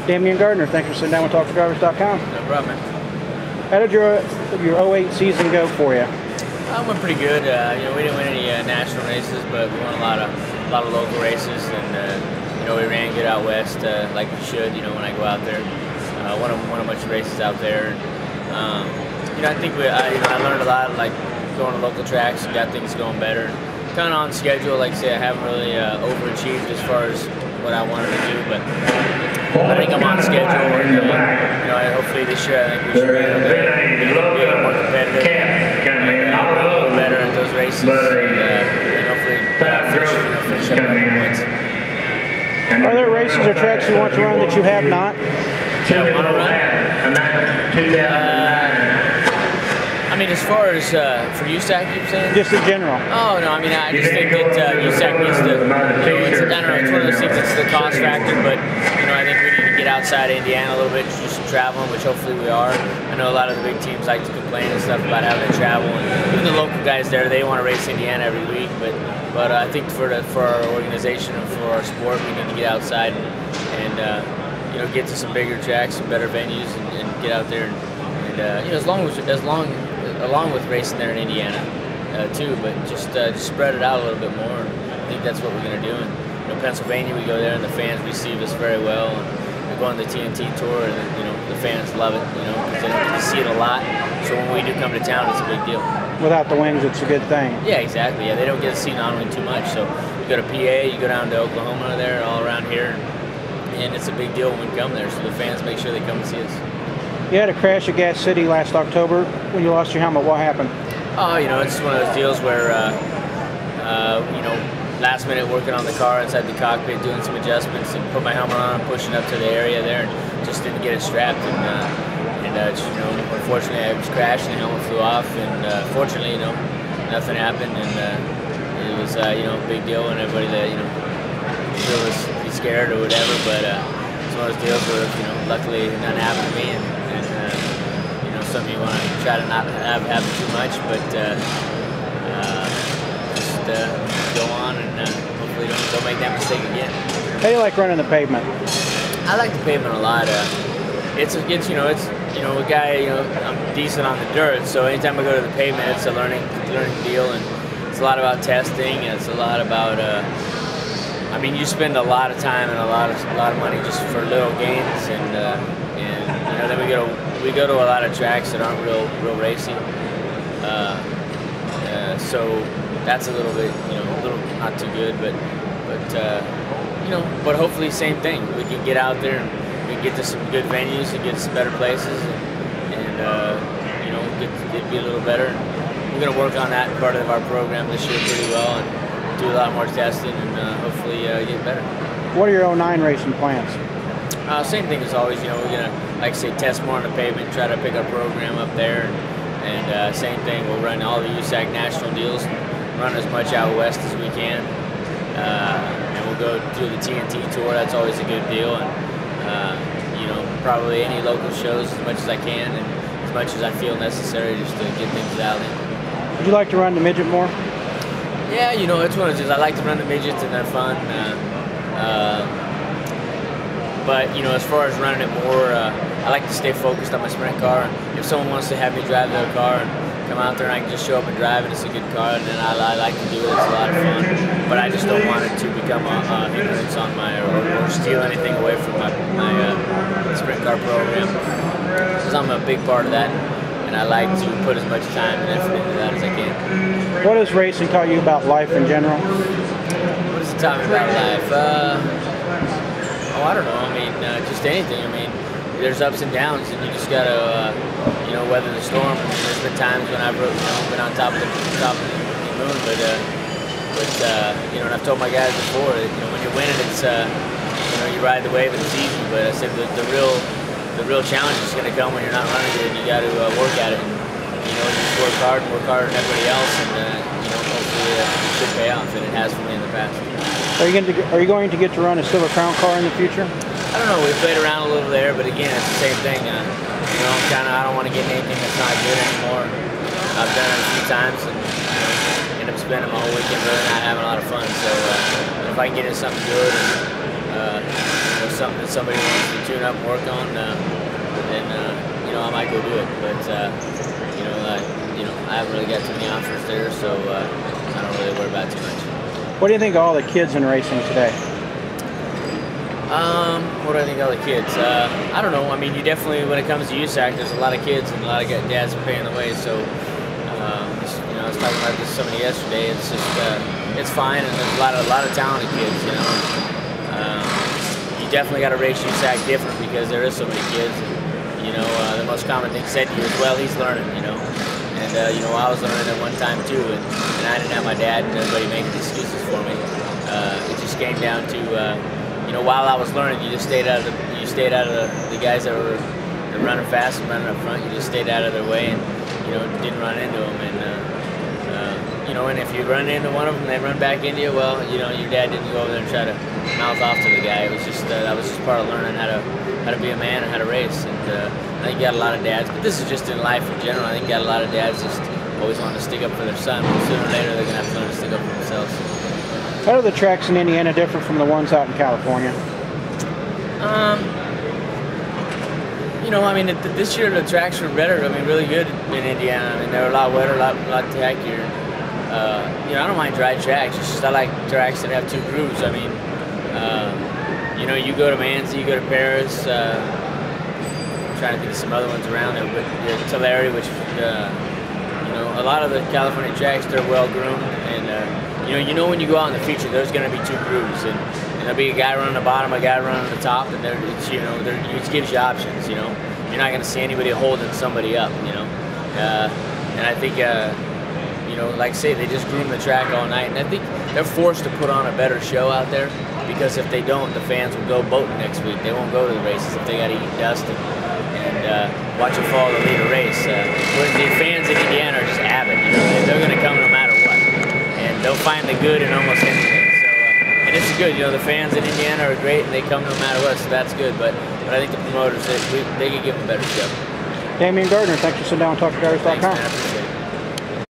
Damian Gardner, thanks for sitting down with TalkToDrivers.com. No problem, man. How did your 08 season go for you? Went pretty good. We didn't win any national races, but we won a lot of local races, and we ran good out west like we should. When I go out there, won a bunch of races out there. I think I learned a lot, like going to local tracks and got things going better. Kind of on schedule, like I say, I haven't really overachieved as far as what I wanted to do, but I think I'm on schedule. And, hopefully this year, I think we should be able to be a little more competitive, a little better at those races, and hopefully finish up with points. Are there races or tracks you want to run that you have not? Yeah, I want to run. As far as for USAC, you're saying? Just in general. Oh, no, I just think that USAC needs to, it's one of those things, it's the cost factor, but, I think we need to get outside Indiana a little bit, do some traveling, which hopefully we are. I know a lot of the big teams like to complain and stuff about having to travel, and even the local guys there, they want to race Indiana every week, but I think for our organization and for our sport, we need to get outside and get to some bigger tracks, some better venues, and get out there along with racing there in Indiana too, but just spread it out a little bit more. I think that's what we're going to do. And Pennsylvania, we go there and the fans receive us very well. And we go on the TNT tour, and the fans love it. Because they don't get to see it a lot. So when we do come to town, it's a big deal. Without the wings, it's a good thing. Yeah, exactly. Yeah, they don't get to see not only too much. So you go to PA, you go down to Oklahoma, there, all around here, and it's a big deal when we come there. So the fans make sure they come and see us. You had a crash at Gas City last October when you lost your helmet. What happened? Oh, it's one of those deals where, last minute working on the car inside the cockpit, doing some adjustments, and put my helmet on, pushing up to the area there, and just didn't get it strapped. And unfortunately, I was crashed and the helmet flew off. And fortunately, nothing happened, and it was a big deal, and everybody that was be scared or whatever. But it's one of those deals where luckily nothing happened to me. And something you want to try to not have happen too much, but just go on and hopefully don't make that mistake again. How do you like running the pavement? I like the pavement a lot. It's a guy. I'm decent on the dirt, so anytime I go to the pavement, it's a learning deal, and it's a lot about testing, and it's a lot about. You spend a lot of time and a lot of money just for little gains, and then we go to a lot of tracks that aren't real racing, so that's a little bit not too good, but hopefully same thing. We can get out there and we can get to some good venues and get to some better places, and get be a little better. We're going to work on that part of our program this year pretty well, and do a lot more testing, and hopefully get better. What are your 09 racing plans? Same thing as always. We're gonna, like I say, test more on the pavement, try to pick our program up there, and same thing. We'll run all the USAC national deals, run as much out west as we can, and we'll go do the TNT tour. That's always a good deal, and probably any local shows as much as I can, and as much as I feel necessary, just to get things out. Would you like to run the midget more? Yeah, it's one of those. I like to run the midgets, and they're fun. But as far as running it more, I like to stay focused on my sprint car. If someone wants to have me drive their car and come out there and I can just show up and drive it, it's a good car, and then I like to do it. It's a lot of fun. But I just don't want it to become a hindrance on or steal anything away from my sprint car program, because I'm a big part of that, and I like to put as much time and effort into that as I can. What has racing taught you about life in general? What has it taught me about life? I don't know. Just anything. There's ups and downs, and you just gotta, weather the storm. There's been times when I've been on top of the moon, but and I've told my guys before that when you're winning, it's you ride the wave and it's easy. But I said the real challenge is gonna come when you're not running good, and you got to work at it. And, just work hard than everybody else, and hopefully it should pay off, and it has for me in the past. Are you going to get to run a Silver Crown car in the future? I don't know. We played around a little there, but again, it's the same thing. I don't want to get anything that's not good anymore. I've done it a few times, and end up spending my whole weekend really not having a lot of fun. So if I can get into something good, and something that somebody wants to tune up and work on, then you know, I might go do it. But you know, I haven't really got too many offers there, so I don't really worry about it too much. What do you think of all the kids in racing today? What do I think of the kids? I don't know. I mean, you definitely, when it comes to USAC, there's a lot of kids and a lot of dads paying the way. So, you know, I was talking about this to somebody yesterday. It's just, it's fine, and there's a lot of talented kids. You know, you definitely got to race USAC different because there is so many kids. And, you know, the most common thing said to you is, well, he's learning. You know, and you know, I was learning at one time too, and I didn't have my dad and everybody making excuses for me. It just came down to you know, while I was learning, you just stayed out of the guys that were running fast and running up front. You just stayed out of their way and, you know, didn't run into them. And you know, and if you run into one of them and they run back into you, well, you know, your dad didn't go over there and try to mouth off to the guy. It was just that was just part of learning how to be a man and how to race. And I think you got a lot of dads, but this is just in life in general. I think you got a lot of dads just always wanting to stick up for their son, but sooner or later they're gonna have to learn to stick up for themselves. How are the tracks in Indiana different from the ones out in California? You know, I mean, this year the tracks were better. I mean, really good in Indiana. I mean, they were a lot wetter, a lot tackier. You know, I don't mind dry tracks. It's just I like tracks that have two grooves. I mean, you know, you go to Manzi, you go to Paris. I'm trying to think of some other ones around there, but Tulare, which you know, a lot of the California tracks, they're well groomed, and you know when you go out in the future, there's going to be two grooves, and there'll be a guy running the bottom, a guy running the top, and it gives you options. You know, you're not going to see anybody holding somebody up. You know, and I think you know, like I say, they just groom the track all night, and I think they're forced to put on a better show out there, because if they don't, the fans will go boating next week. They won't go to the races if they got to eat dust and watch it fall to lead a race. Whereas the fans in Indiana are just avid. You know, they're going to come no matter what, and they'll find the good in almost anything. So, and it's good. You know, the fans in Indiana are great, and they come no matter what, so that's good. But I think the promoters, they could give them a better show. Damian Gardner, thanks for sitting down and talking to Gardner2. Thanks, man. I appreciate it.